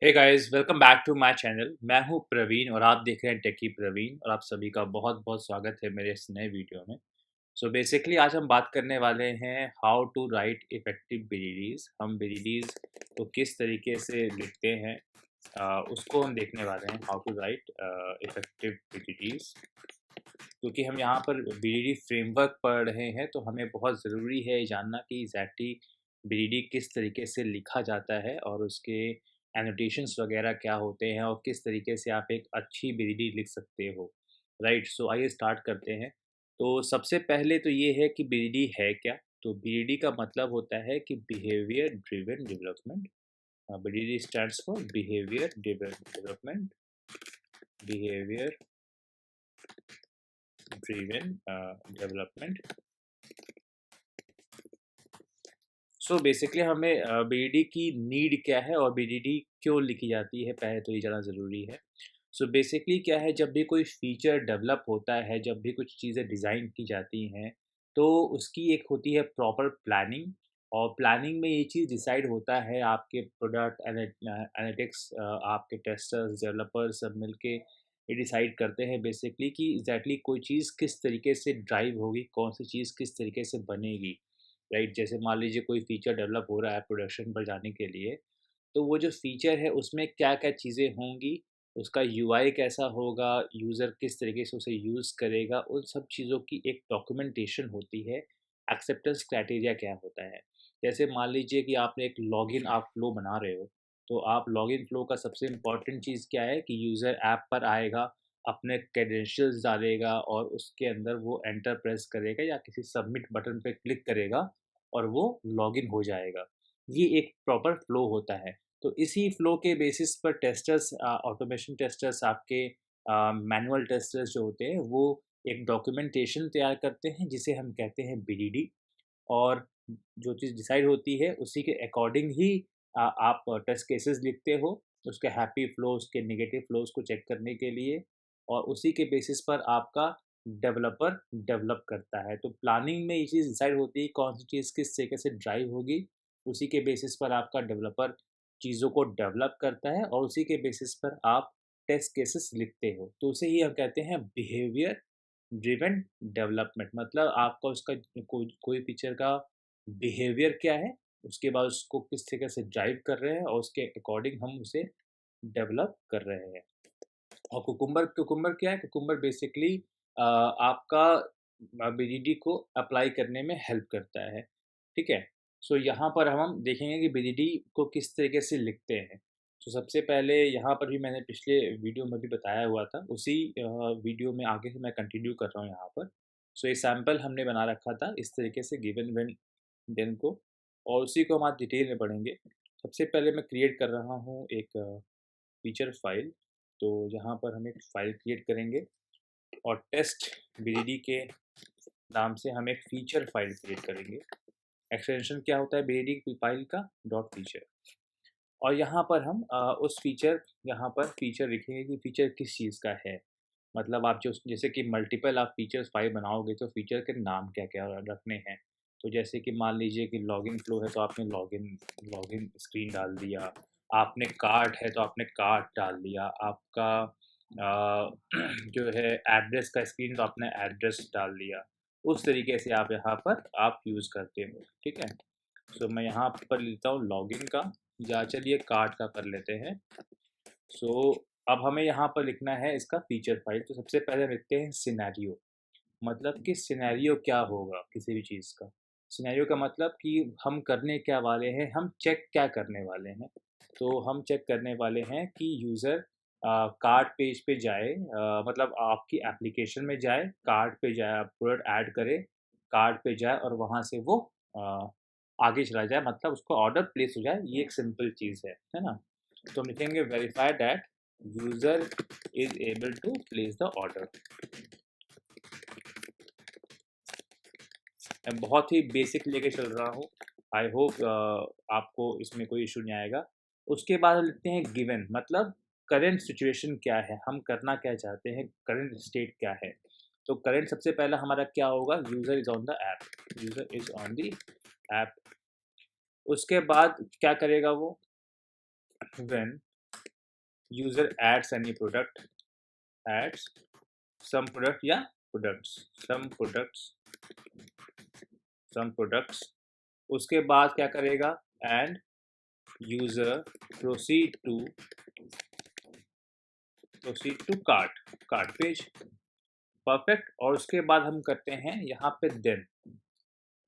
Hey guys, welcome back to my channel. मैं हूं प्रवीण और आप देख रहे हैं टेकी प्रवीण और आप सभी का बहुत बहुत स्वागत है मेरे इस नए वीडियो में। सो बेसिकली आज हम बात करने वाले हैं हाउ टू राइट इफेक्टिव बीडीडीज। हम बीडीडीज को किस तरीके से लिखते हैं, उसको हम देखने वाले हैं, हाउ टू राइट इफेक्टिव बीडीडीज। क्योंकि हम यहाँ पर बीडीडी फ्रेमवर्क पढ़ रहे हैं तो हमें बहुत ज़रूरी है जानना कि एग्जैक्टली बीडीडी किस तरीके से लिखा जाता है और उसके एनोटेशंस वगैरह क्या होते हैं और किस तरीके से आप एक अच्छी बीडीडी लिख सकते हो। राइट, सो आइए स्टार्ट करते हैं। तो सबसे पहले तो ये है कि बीडीडी है क्या। तो बीडीडी का मतलब होता है कि behaviour driven development. VDD stands for behaviour driven development, behaviour driven development. So basically हमें बीडीडी की नीड क्या है और बीडीडी क्यों लिखी जाती है, पहले तो ये जानना ज़रूरी है। सो बेसिकली क्या है, जब भी कोई फीचर डेवलप होता है, जब भी कुछ चीज़ें डिज़ाइन की जाती हैं, तो उसकी एक होती है प्रॉपर प्लानिंग। और प्लानिंग में ये चीज़ डिसाइड होता है, आपके प्रोडक्ट एनालिटिक्स, आपके टेस्टर्स, डेवलपर्स सब मिलके ये डिसाइड करते हैं बेसिकली कि एग्जैक्टली कोई चीज़ किस तरीके से ड्राइव होगी, कौन सी चीज़ किस तरीके से बनेगी। राइट, जैसे मान लीजिए कोई फीचर डेवलप हो रहा है प्रोडक्शन पर जाने के लिए, तो वो जो फीचर है उसमें क्या-क्या चीज़ें होंगी, उसका यूआई कैसा होगा, यूज़र किस तरीके से उसे यूज़ करेगा, उन सब चीज़ों की एक डॉक्यूमेंटेशन होती है। एक्सेप्टेंस क्राइटेरिया क्या होता है। जैसे मान लीजिए कि आपने एक लॉगिन आप फ्लो बना रहे हो, तो आप लॉगिन फ्लो का सबसे इम्पोर्टेंट चीज़ क्या है कि यूज़र ऐप पर आएगा, अपने क्रेडेंशियल्स डालेगा और उसके अंदर वो एंटर प्रेस करेगा या किसी सबमिट बटन पे क्लिक करेगा और वो लॉगिन हो जाएगा। ये एक प्रॉपर फ्लो होता है। तो इसी फ्लो के बेसिस पर टेस्टर्स, ऑटोमेशन टेस्टर्स, आपके मैनुअल टेस्टर्स जो होते हैं वो एक डॉक्यूमेंटेशन तैयार करते हैं जिसे हम कहते हैं बीडीडी। और जो चीज़ डिसाइड होती है उसी के अकॉर्डिंग ही आप टेस्ट केसेस लिखते हो, उसके हैप्पी फ्लो, उसके नेगेटिव फ्लोज को चेक करने के लिए। और उसी के बेसिस पर आपका डेवलपर डेवलप करता है। तो प्लानिंग में ये चीज़ डिसाइड होती है कौन सी चीज़ किस तरीके से ड्राइव होगी, उसी के बेसिस पर आपका डेवलपर चीज़ों को डेवलप करता है और उसी के बेसिस पर आप टेस्ट केसेस लिखते हो। तो उसे ही हम कहते हैं बिहेवियर ड्रिवन डेवलपमेंट। मतलब आपका उसका कोई फीचर का बिहेवियर क्या है, उसके बाद उसको किस तरीके से ड्राइव कर रहे हैं और उसके अकॉर्डिंग हम उसे डेवलप कर रहे हैं। और कुकुम्बर कुकुम्बर क्या है, कुकुम्बर बेसिकली आपका बीडीडी को अप्लाई करने में हेल्प करता है। ठीक है। सो यहाँ पर हम देखेंगे कि बीडीडी को किस तरीके से लिखते हैं। तो सबसे पहले यहाँ पर भी मैंने पिछले वीडियो में भी बताया हुआ था, उसी वीडियो में आगे से मैं कंटिन्यू कर रहा हूँ यहाँ पर। सो ये सैम्पल हमने बना रखा था इस तरीके से, गिवन व्हेन देन को, और उसी को हम आज डिटेल में पढ़ेंगे। सबसे पहले मैं क्रिएट कर रहा हूँ एक फीचर फाइल। तो यहाँ पर हम एक फाइल क्रिएट करेंगे और टेस्ट बीडीडी के नाम से हम एक फीचर फाइल क्रिएट करेंगे। एक्सटेंशन क्या होता है बीडीडी फाइल का, डॉट फीचर। और यहाँ पर हम उस फीचर, यहाँ पर फीचर लिखेंगे कि फीचर किस चीज़ का है। मतलब आप जो जैसे कि मल्टीपल आप फीचर्स फाइल बनाओगे तो फीचर के नाम क्या क्या रखने हैं। तो जैसे कि मान लीजिए कि लॉगिन फ्लो है तो आपने लॉगिन लॉगिन स्क्रीन डाल दिया, आपने कार्ट है तो आपने कार्ट डाल दिया, आपका जो है एड्रेस का स्क्रीन तो आपने एड्रेस डाल दिया। उस तरीके से आप यहाँ पर आप यूज़ करते हो। ठीक है। सो मैं यहाँ पर लेता हूँ लॉगिन का, या चलिए कार्ट का कर लेते हैं। सो अब हमें यहाँ पर लिखना है इसका फीचर फाइल। तो सबसे पहले हम लिखते हैं सिनेरियो। मतलब कि सिनेरियो क्या होगा किसी भी चीज़ का। सिनेरियो का मतलब कि हम करने क्या वाले हैं, हम चेक क्या करने वाले हैं। तो हम चेक करने वाले हैं कि यूज़र कार्ट पेज पे जाए, मतलब आपकी एप्लीकेशन में जाए, कार्ट पे जाए, प्रोडक्ट ऐड करे, कार्ट पे जाए और वहाँ से वो अ, आगे चला जाए, मतलब उसको ऑर्डर प्लेस हो जाए। ये एक सिंपल चीज़ है ना। तो हम लिखेंगे verify that user is able to place the order. मैं बहुत ही बेसिक लेके चल रहा हूँ। आई होप आपको इसमें कोई इशू नहीं आएगा। उसके बाद हम लिखते हैं गिवन, मतलब करंट सिचुएशन क्या है, हम करना क्या चाहते हैं, करंट स्टेट क्या है। तो करंट सबसे पहला हमारा क्या होगा, user is on the app, user is on the app. उसके बाद क्या करेगा वो, when user adds any product, adds some product या products, some products, some products. उसके बाद क्या करेगा, and user proceed to cart page. Perfect. और उसके बाद हम करते हैं यहाँ पे देन।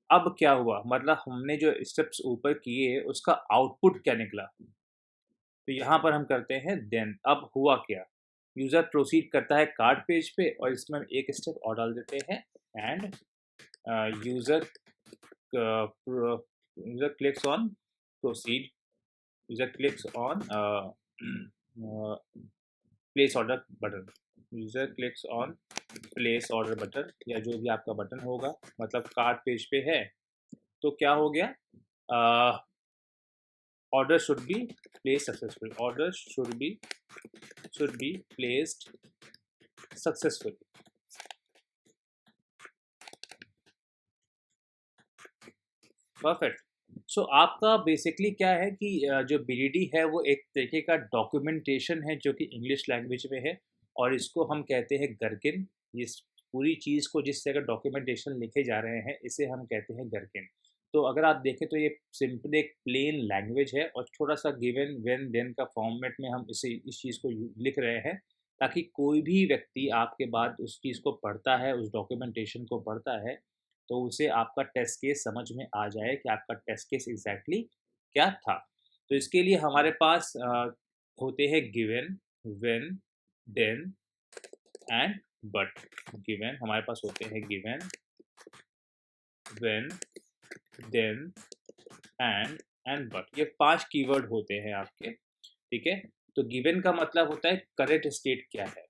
अब क्या हुआ, मतलब हमने जो स्टेप्स ऊपर किए उसका आउटपुट क्या निकला, तो यहाँ पर हम करते हैं देन। अब हुआ क्या, यूज़र प्रोसीड करता है कार्ड पेज पे, और इसमें हम एक स्टेप और डाल देते हैं, end user user clicks on proceed, user clicks on place order button, user clicks on place order button, या जो भी आपका बटन होगा, मतलब कार्ड पेज पे है तो क्या हो गया, order should be placed successfully, order should be placed successfully। Perfect. So आपका बेसिकली क्या है कि जो बीडीडी है वो एक तरीके का डॉक्यूमेंटेशन है जो कि इंग्लिश लैंग्वेज में है, और इसको हम कहते हैं गरकिन। इस पूरी चीज़ को जिस तरह का डॉक्यूमेंटेशन लिखे जा रहे हैं इसे हम कहते हैं गरकिन। तो अगर आप देखें तो ये सिंपल एक प्लेन लैंग्वेज है, और थोड़ा सा गिवन व्हेन देन का फॉर्मेट में हम इस चीज़ को लिख रहे हैं, ताकि कोई भी व्यक्ति आपके बाद उस चीज़ को पढ़ता है, उस डॉक्यूमेंटेशन को पढ़ता है, तो उसे आपका टेस्ट केस समझ में आ जाए कि आपका टेस्ट केस एग्जैक्टली क्या था। तो इसके लिए हमारे पास होते हैं given, when, then and but. Given हमारे पास होते हैं given, when, then and but. ये 5 कीवर्ड होते हैं आपके, ठीक है। तो गिवन का मतलब होता है करंट स्टेट क्या है,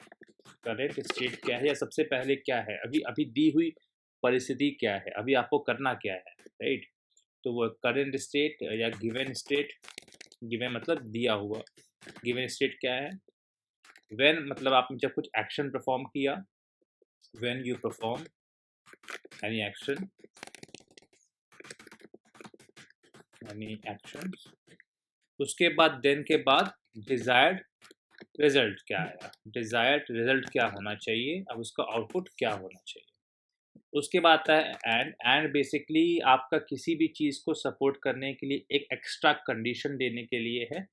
करंट स्टेट क्या है, या सबसे पहले क्या है, अभी अभी दी हुई परिस्थिति क्या है, अभी आपको करना क्या है, राइट। तो वो करंट स्टेट या गिवन स्टेट, गिवन मतलब दिया हुआ, गिवन स्टेट क्या है। व्हेन मतलब आपने जब कुछ एक्शन परफॉर्म किया, when you perform any action, any action. उसके बाद देन के बाद डिजायर्ड रिजल्ट क्या आया, डिजायर्ड रिजल्ट क्या होना चाहिए, अब उसका आउटपुट क्या होना चाहिए। उसके बाद आता है एंड बेसिकली आपका किसी भी चीज़ को सपोर्ट करने के लिए एक एक्स्ट्रा कंडीशन देने के लिए है।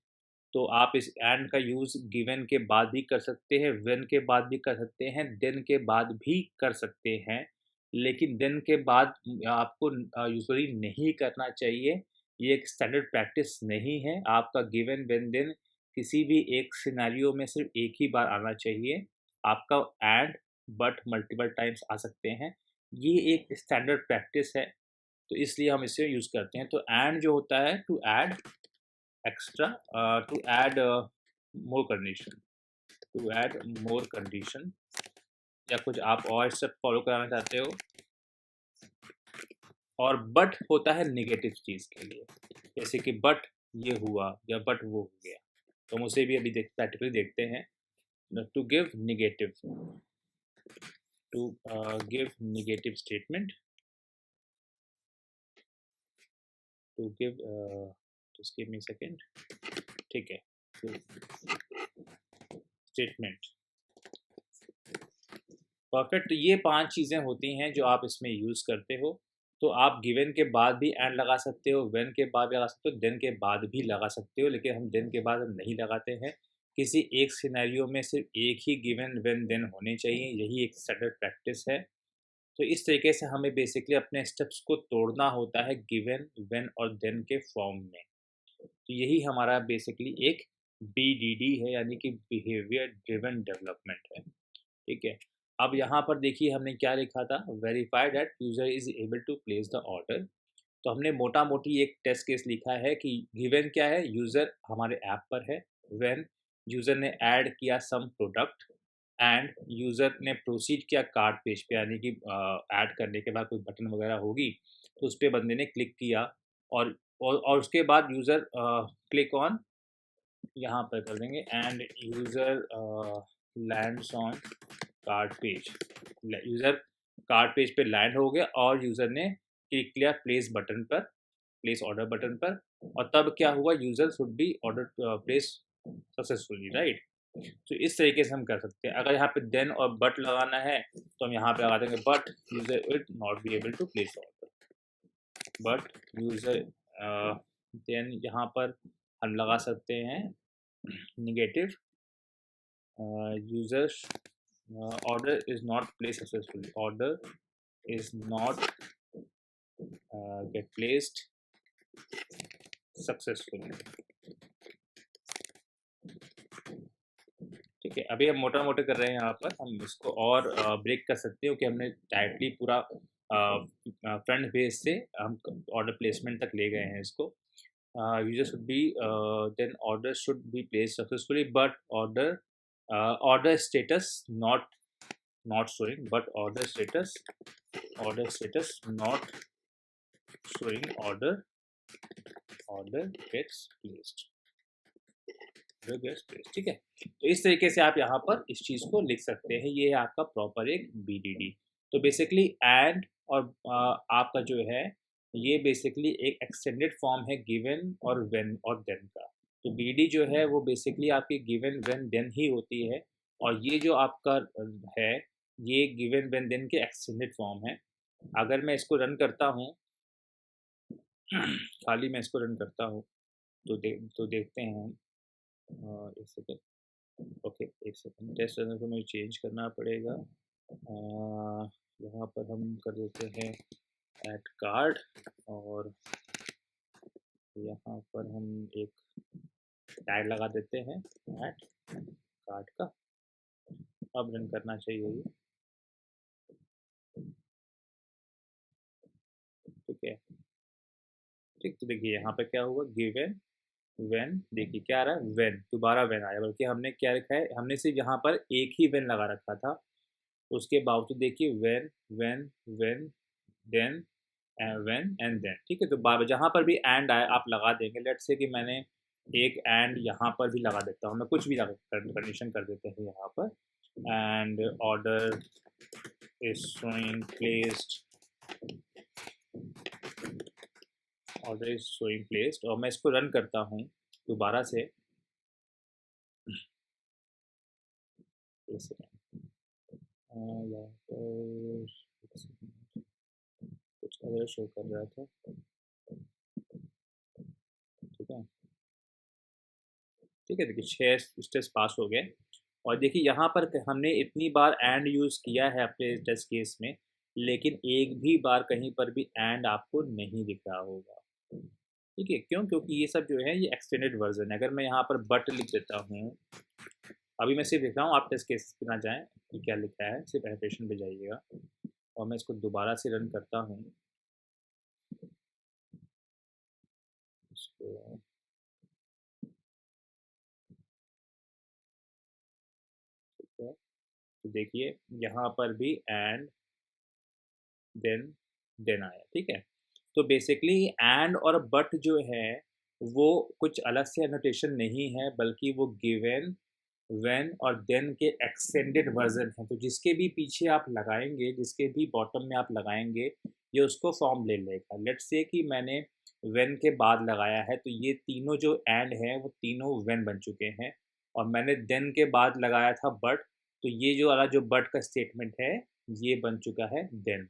तो आप इस एंड का यूज़ गिवन के बाद भी कर सकते हैं, व्हेन के बाद भी कर सकते हैं, देन के बाद भी कर सकते हैं। लेकिन देन के बाद आपको यूजुअली नहीं करना चाहिए, ये एक स्टैंडर्ड प्रैक्टिस नहीं है। आपका गिवन, व्हेन, देन किसी भी एक सिनेरियो में सिर्फ एक ही बार आना चाहिए। आपका एंड, बट मल्टीपल टाइम्स आ सकते हैं। ये एक स्टैंडर्ड प्रैक्टिस है, तो इसलिए हम इसे यूज़ करते हैं। तो एंड जो होता है to add extra, to add more condition, to add more condition, या कुछ आप और स्टेप फॉलो कराना चाहते हो। और बट होता है नेगेटिव चीज़ के लिए, जैसे कि बट ये हुआ या बट वो हो गया, तो हम उसे भी अभी प्रैक्टिकली देखते हैं। To give negative, to give negative statement, to give just give me a second, ठीक है। Statement, perfect. ये 5 चीज़ें होती हैं जो आप इसमें यूज़ करते हो। तो आप गिवन के बाद भी एंड लगा सकते हो, व्हेन के बाद भी लगा सकते हो, देन के बाद भी लगा सकते हो, लेकिन हम देन के बाद हम नहीं लगाते हैं। किसी एक सिनेरियो में सिर्फ एक ही गिवन, व्हेन, देन होने चाहिए, यही एक स्टैंडर्ड प्रैक्टिस है। तो इस तरीके से हमें बेसिकली अपने स्टेप्स को तोड़ना होता है गिवन, व्हेन और देन के फॉर्म में। तो यही हमारा बेसिकली एक बीडीडी है, यानी कि बिहेवियर ड्रिवन डेवलपमेंट है, ठीक है। अब यहाँ पर देखिए हमने क्या लिखा था, verify that user is able to place the order. तो हमने मोटा मोटी एक टेस्ट केस लिखा है कि गिवन क्या है, यूजर हमारे ऐप पर है, व्हेन यूजर ने ऐड किया सम प्रोडक्ट, एंड यूजर ने प्रोसीड किया कार्ड पेज पे, यानी कि ऐड करने के बाद कोई बटन वगैरह होगी तो उस पर बंदे ने क्लिक किया, और उसके बाद यूजर क्लिक ऑन, यहाँ पर कर देंगे, and user lands on card page, user card page पे लैंड हो गया और यूज़र ने क्लिक किया प्लेस बटन पर, प्लेस ऑर्डर बटन पर, और तब क्या हुआ, user should be order place successfully, right? तो इस तरीके से हम कर सकते हैं। अगर यहाँ पे देन और बट लगाना है तो हम यहाँ पे लगा देंगे but user will not be able to place order, but user then यहाँ पर हम लगा सकते हैं negative user order is not placed successfully, order is not get placed successfully। ठीक है, अभी हम मोटा मोटे कर रहे हैं यहाँ पर, हम इसको और ब्रेक कर सकते हो कि हमने टाइटली पूरा फ्रंट पेज से हम ऑर्डर प्लेसमेंट तक ले गए हैं इसको। User should be then order should be place successfully but order status not showing, but order status not showing, order gets placed, ठीक है। तो इस तरीके से आप यहाँ पर इस चीज़ को लिख सकते हैं, ये है आपका प्रॉपर एक BDD। तो बेसिकली एंड और आपका जो है ये बेसिकली एक एक्सटेंडेड फॉर्म है गिवन और व्हेन और देन का। तो BD जो है वो बेसिकली आपकी गिवन व्हेन देन ही होती है, और ये जो आपका है ये गिवन व्हेन देन के एक्सटेंडेड फॉर्म है। अगर मैं इसको रन करता हूँ खाली मैं इसको रन करता हूँ तो देखते हैं हम। एक सेकेंड, ओके एक सेकेंड, टेस्ट रनर को मुझे चेंज करना पड़ेगा। यहाँ पर हम कर देते हैं ऐड कार्ड, और यहाँ पर हम एक टैग लगा देते हैं ऐड कार्ड का। अब रन करना चाहिए ये, ठीक है। ठीक, तो देखिए यहाँ पे क्या हुआ, गिवन व्हेन, देखिए क्या आ रहा है व्हेन, दोबारा व्हेन आया, बल्कि हमने क्या रखा है, हमने सिर्फ यहाँ पर एक ही व्हेन लगा रखा था, उसके बावजूद देखिए when when when then when and then, ठीक है। तो जहाँ पर भी एंड आए आप लगा देंगे। लेट्स से कि मैंने एक एंड यहाँ पर भी लगा देता हूँ, मैं कुछ भी कंडीशन कर देते हैं यहाँ पर, and order is showing placed, order is showing placed, और मैं इसको रन करता हूँ दोबारा से। यहाँ पर कुछ अदर शो कर रहा था, ठीक है। ठीक है, देखिए 6 स्टेप्स पास हो गए, और देखिए यहाँ पर हमने इतनी बार एंड यूज़ किया है अपने टेस्ट केस में, लेकिन एक भी बार कहीं पर भी एंड आपको नहीं दिख रहा होगा, ठीक है। क्यों? क्योंकि ये सब जो है ये एक्सटेंडेड वर्जन है। अगर मैं यहाँ पर बट लिख देता हूँ, अभी मैं सिर्फ लिख रहा हूँ, आप टेस्ट केस पे ना जाएँ कि क्या लिखा है, सिर्फ एनोटेशन पे जाइएगा, और मैं इसको दोबारा से रन करता हूँ इसको। तो देखिए यहाँ पर भी एंड देन आया, ठीक है। तो बेसिकली एंड और बट जो है वो कुछ अलग से एनोटेशन नहीं है, बल्कि वो गिवन व्हेन और देन के एक्सटेंडेड वर्जन है। तो जिसके भी पीछे आप लगाएंगे, जिसके भी बॉटम में आप लगाएंगे, ये उसको फॉर्म ले लेगा। लेट्स से कि मैंने व्हेन के बाद लगाया है, तो ये तीनों जो एंड है वो तीनों व्हेन बन चुके हैं, और मैंने देन के बाद लगाया था बट, तो ये जो वाला जो बट का स्टेटमेंट है ये बन चुका है देन,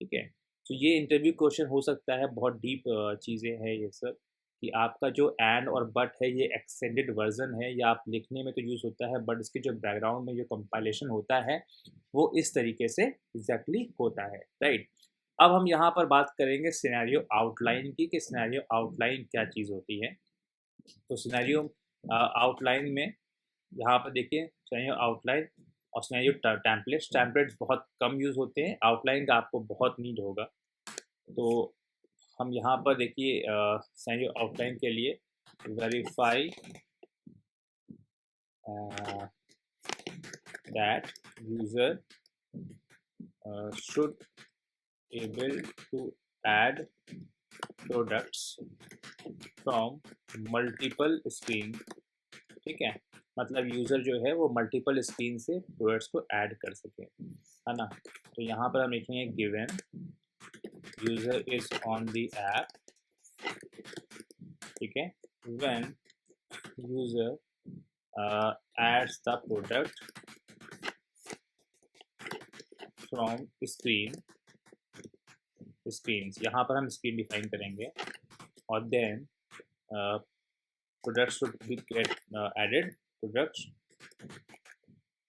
ठीक है। तो ये इंटरव्यू क्वेश्चन हो सकता है, बहुत डीप चीज़ें हैं ये सब, कि आपका जो एंड और बट है ये एक्सटेंडेड वर्जन है, या आप लिखने में तो यूज़ होता है, बट इसके जो बैकग्राउंड में जो कंपाइलेशन होता है वो इस तरीके से एग्जैक्टली होता है, राइट। अब हम यहाँ पर बात करेंगे सिनेरियो आउटलाइन की, कि सिनेरियो आउटलाइन क्या चीज़ होती है। तो सिनेरियो आउटलाइन में यहाँ पर देखिए सिनेरियो आउटलाइन और सिनेरियो टेम्पलेट्स बहुत कम यूज़ होते हैं, आउटलाइन का आपको बहुत नीड होगा। तो हम यहाँ पर देखिए सिनेरियो आउटलाइन के लिए verify that user should able to add products from multiple screen, ठीक है। मतलब यूज़र जो है वो मल्टीपल स्क्रीन से प्रोडक्ट्स को ऐड कर सके, है ना। तो यहाँ पर हम लिखेंगे given user is on the app, ठीक है, when user adds the product from screens, यहाँ पर हम स्क्रीन डिफाइन करेंगे और then products should be get added, products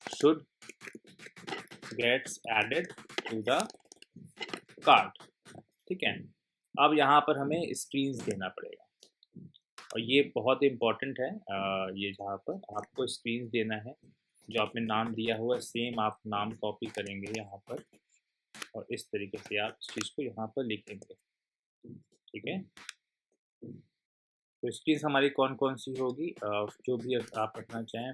should gets added to the cart। ठीक है, अब यहाँ पर हमें स्क्रीन्स देना पड़ेगा और ये बहुत इम्पॉर्टेंट है। ये जहाँ पर आपको स्क्रीन्स देना है, जो आपने नाम दिया हुआ सेम आप नाम कॉपी करेंगे यहाँ पर और इस तरीके से आप इस चीज़ को यहाँ पर लिखेंगे। ठीक है, तो स्क्रीन्स हमारी कौन कौन सी होगी, जो भी आप रखना चाहें,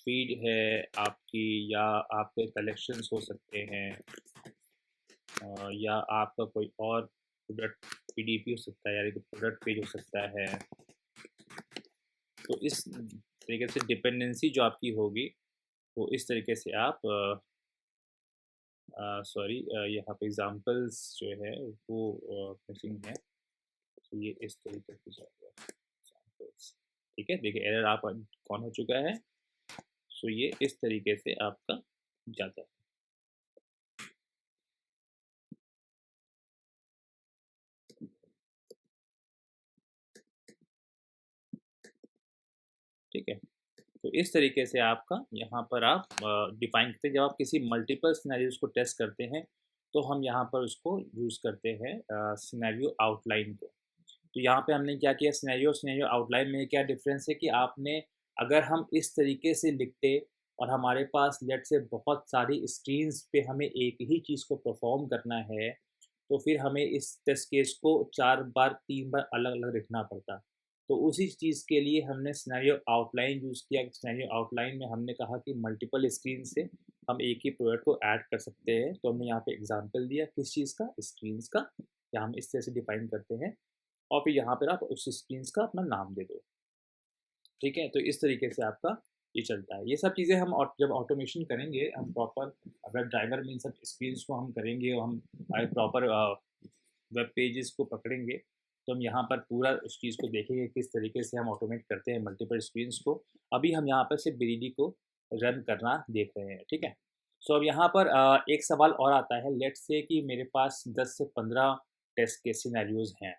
फीड है आपकी, या आपके कलेक्शंस हो सकते हैं, या आपका कोई और प्रोडक्ट पीडीपी हो सकता है, यानी कि प्रोडक्ट पेज हो सकता है। तो इस तरीके से डिपेंडेंसी जो आपकी होगी वो इस तरीके से आप यहाँ पे एग्जांपल्स जो है वो मिसिंग है, तो ये इस तरीके से जाएगा एग्जांपल्स। ठीक है, देखिए एरर आप कौन हो चुका है, तो ये इस तरीके से आपका जाता है। ठीक है, तो इस तरीके से आपका यहाँ पर आप डिफाइन करते हैं। जब आप किसी मल्टीपल सिनेरियोज को टेस्ट करते हैं तो हम यहाँ पर उसको यूज़ करते हैं सिनेरियो आउटलाइन को। तो यहाँ पे हमने क्या किया, सिनेरियो आउटलाइन में क्या डिफरेंस है कि आपने, अगर हम इस तरीके से लिखते और हमारे पास लेट से बहुत सारी स्क्रीन्स पे हमें एक ही चीज़ को परफॉर्म करना है, तो फिर हमें इस टेस्ट केस को 4 बार 3 बार अलग-अलग लिखना पड़ता। तो उसी चीज़ के लिए हमने सिनेरियो आउटलाइन यूज़ किया। सिनेरियो आउटलाइन में हमने कहा कि मल्टीपल स्क्रीन से हम एक ही प्रोडक्ट को ऐड कर सकते हैं। तो हमने यहाँ पे एग्जांपल दिया किस चीज़ का, स्क्रीन्स का, या हम इस तरह से डिफाइन करते हैं और फिर यहाँ पर आप उस स्क्रीन्स का अपना नाम दे दो। ठीक है, तो इस तरीके से आपका ये चलता है। ये सब चीज़ें हम जब ऑटोमेशन करेंगे, हम प्रॉपर वेब ड्राइवर में इन सब स्क्रीन्स को हम करेंगे और हम प्रॉपर वेब पेजेस को पकड़ेंगे, तो हम यहाँ पर पूरा उस चीज़ को देखेंगे किस तरीके से हम ऑटोमेट करते हैं मल्टीपल स्क्रीन्स को। अभी हम यहाँ पर सिर्फ बीडीडी को रन करना देख रहे हैं। ठीक है, सो अब यहाँ पर एक सवाल और आता है, लेट्स से कि मेरे पास 10 से 15 टेस्ट के सिनेरियोज हैं।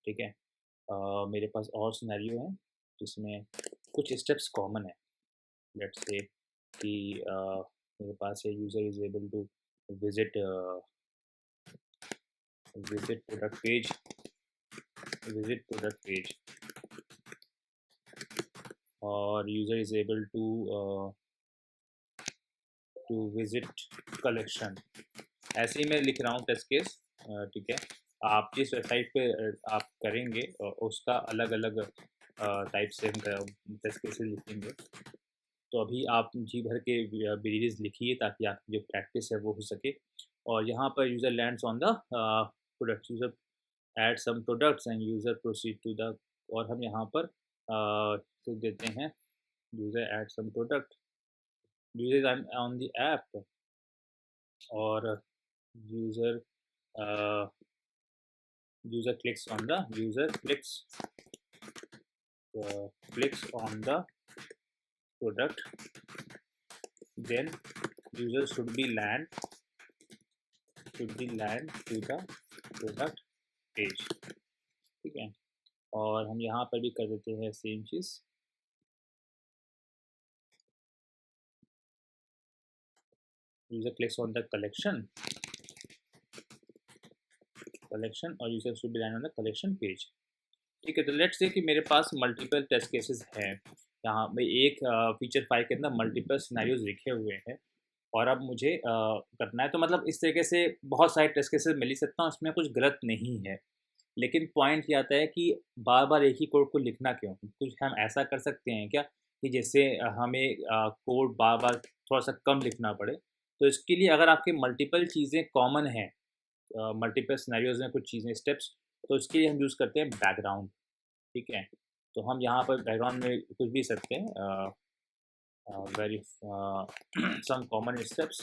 ठीक है, मेरे पास और सिनेरियो हैं जिसमें कुछ स्टेप्स कॉमन है। लेट्स से कि मेरे पास है user is able to visit visit product page और user is able to visit collection. ऐसे ही मैं लिख रहा हूँ टेस्ट केस। ठीक है, आप जिस वेबसाइट पे आप करेंगे उसका अलग अलग टाइप से हम टेस्ट केसेस लिखेंगे। तो अभी आप जी भर के बीडीडीज लिखिए ताकि आपकी जो प्रैक्टिस है वो हो सके। और यहाँ पर user lands on the products, user add some products and user proceed to the, और हम यहाँ पर तो देते हैं user add some product, user on the app, और user user clicks on the clicks on the product, then user should be land to the product page। ठीक है, और हम यहाँ पर भी कर देते हैं सेम चीज़। User clicks on the collection और user should be land on the collection page. ठीक है, तो लेट्स से कि मेरे पास मल्टीपल टेस्ट केसेस हैं। यहाँ पे एक फीचर फाइल के अंदर मल्टीपल सिनेरियोज लिखे हुए हैं और अब मुझे करना है। तो मतलब इस तरीके से बहुत सारे टेस्ट केसेस मिल ही सकता हूँ, इसमें कुछ गलत नहीं है। लेकिन पॉइंट ये आता है कि बार बार एक ही कोड को लिखना क्यों? कुछ हम ऐसा कर सकते हैं क्या कि जैसे हमें कोड बार बार थोड़ा सा कम लिखना पड़े? तो इसके लिए अगर आपके मल्टीपल चीज़ें कॉमन हैं, मल्टीपल सिनेरियोज में कुछ चीज़ें स्टेप्स, तो इसके लिए हम यूज़ करते हैं बैकग्राउंड। ठीक है, तो हम यहाँ पर बैकग्राउंड में कुछ भी सकते हैं, very some common steps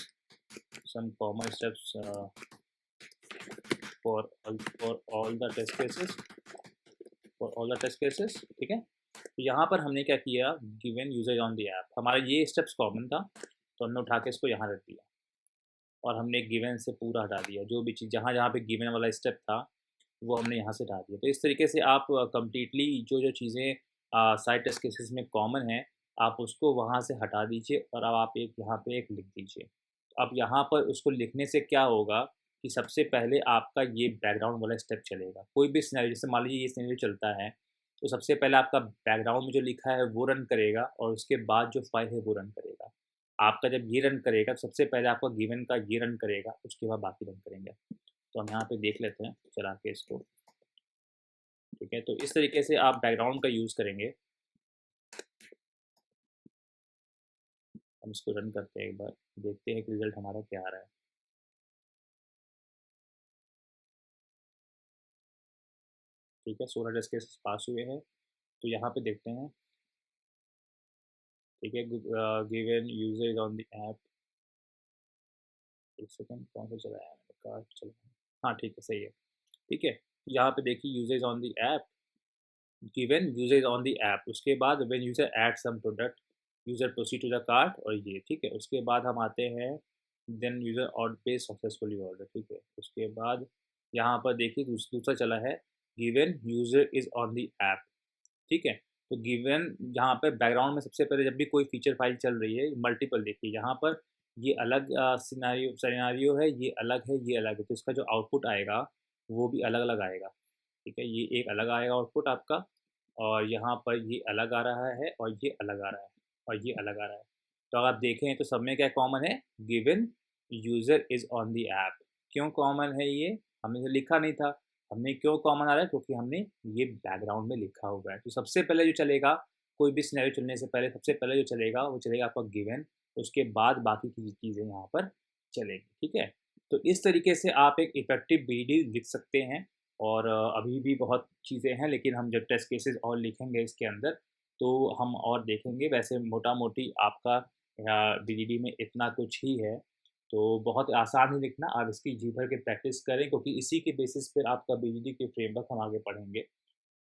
for all the test cases ठीक है। तो यहाँ पर हमने क्या किया, given user on the app, हमारा ये स्टेप्स कॉमन था, तो हमने उठा के इसको यहाँ रख दिया और हमने गिवन से पूरा हटा दिया, जो भी चीज़ जहाँ-जहाँ पे गिवन वाला स्टेप था, वो हमने यहाँ से हटा दिया। तो इस तरीके से आप कंप्लीटली जो-जो चीज़ें साइड टेस्ट केसेस में कॉमन हैं, आप उसको वहाँ से हटा दीजिए और अब आप एक यहाँ पे एक लिख दीजिए। अब यहाँ पर उसको लिखने से क्या होगा कि सबसे पहले आपका ये बैकग्राउंड वाला स्टेप चलेगा। कोई भी सिनेरियो, जैसे मान लीजिए ये सिनेरियो चलता है, तो सबसे पहले आपका बैकग्राउंड में जो लिखा है वो रन करेगा और उसके बाद जो फाइल है वो रन करेगा। आपका जब ये रन करेगा, सबसे पहले आपका गिवन का ये रन करेगा, उसके बाद बाकी रन करेंगे। तो हम यहाँ पे देख लेते हैं चला के इसको, ठीक है? तो इस तरीके से आप बैकग्राउंड का यूज़ करेंगे। हम इसको रन करते हैं एक बार, देखते हैं कि रिज़ल्ट हमारा क्या आ रहा है। ठीक है, 16 टेस्ट केसेस पास हुए हैं। तो यहाँ पे देखते हैं, ठीक है, given user is on the app. एक सेकंड, कौन सा चला है? कार्ड चला है। हाँ, ठीक है, सही है। ठीक है, यहाँ पे देखिए user is on the app, given user is on the app, उसके बाद when user add some product, user proceed to the cart और ये, ठीक है? उसके बाद हम आते हैं, देन यूज़र ऑर्डर पे सक्सेसफुली ऑर्डर, ठीक है? उसके बाद यहाँ पर देखिए दूसरा चला है, given user is on the app, ठीक है? तो गिवन यहाँ पे बैकग्राउंड में सबसे पहले जब भी कोई फीचर फाइल चल रही है, मल्टीपल देखिए यहाँ पर ये अलग सिनेरियो सिनेरियो है, ये अलग है, ये अलग है, तो इसका जो आउटपुट आएगा, वो भी अलग-अलग आएगा, ठीक है? ये एक अलग आएगा आउटपुट आपका और यहाँ पर ये अलग आ रहा है और ये अलग आ रहा है और ये अलग आ रहा है। तो अगर आप देखें तो सब में क्या कॉमन है? Given user is on the app. क्यों कॉमन है ये? हमने तो लिखा नहीं था। हमने क्यों कॉमन आ रहा है? क्योंकि हमने ये बैकग्राउंड में लिखा हुआ है। तो सबसे पहले जो चलेगा, कोई भी सिनेरियो चलने से पहले सबसे पहले जो चलेगा वो चलेगा आपका गिवन, उसके बाद बाकी की चीज़ें यहाँ पर चलेंगी, ठीक है? तो इस तरीके से आप एक इफ़ेक्टिव बीडी लिख सकते हैं और अभी भी बहुत चीज़ें हैं, लेकिन हम जब टेस्ट केसेस और लिखेंगे इसके अंदर, तो हम और देखेंगे। वैसे मोटा-मोटी आपका बीडीडी में इतना कुछ ही है, तो बहुत आसान है लिखना। आप इसकी जी भर के प्रैक्टिस करें, क्योंकि इसी के बेसिस पर आपका बीडीडी के फ्रेमवर्क हम आगे पढ़ेंगे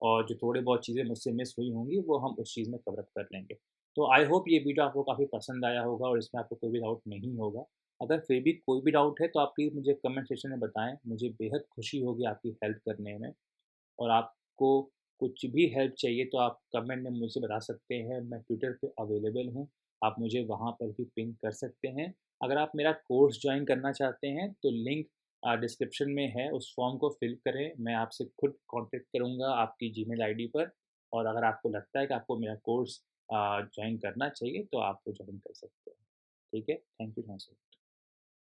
और जो थोड़े बहुत चीज़ें मुझसे मिस हुई होंगी, वो हम उस चीज़ में कवर अप कर लेंगे। तो आई होप ये वीडियो आपको काफ़ी पसंद आया होगा और इसमें आपको कोई भी डाउट नहीं होगा। अगर फिर भी कोई भी डाउट है, तो आप प्लीज़ मुझे कमेंट सेक्शन में बताएँ। मुझे बेहद खुशी होगी आपकी हेल्प करने में। और आपको कुछ भी हेल्प चाहिए तो आप कमेंट में मुझसे बता सकते हैं। मैं ट्विटर पे अवेलेबल हूँ, आप मुझे वहाँ पर भी पिंग कर सकते हैं। अगर आप मेरा कोर्स जॉइन करना चाहते हैं तो लिंक डिस्क्रिप्शन में है, उस फॉर्म को फिल करें। मैं आपसे खुद कॉन्टैक्ट करूँगा आपकी जीमेल आईडी पर, और अगर आपको लगता है कि आपको मेरा कोर्स जॉइन करना चाहिए तो आप वो जॉइन कर सकते हैं। ठीक है? Thank you so much.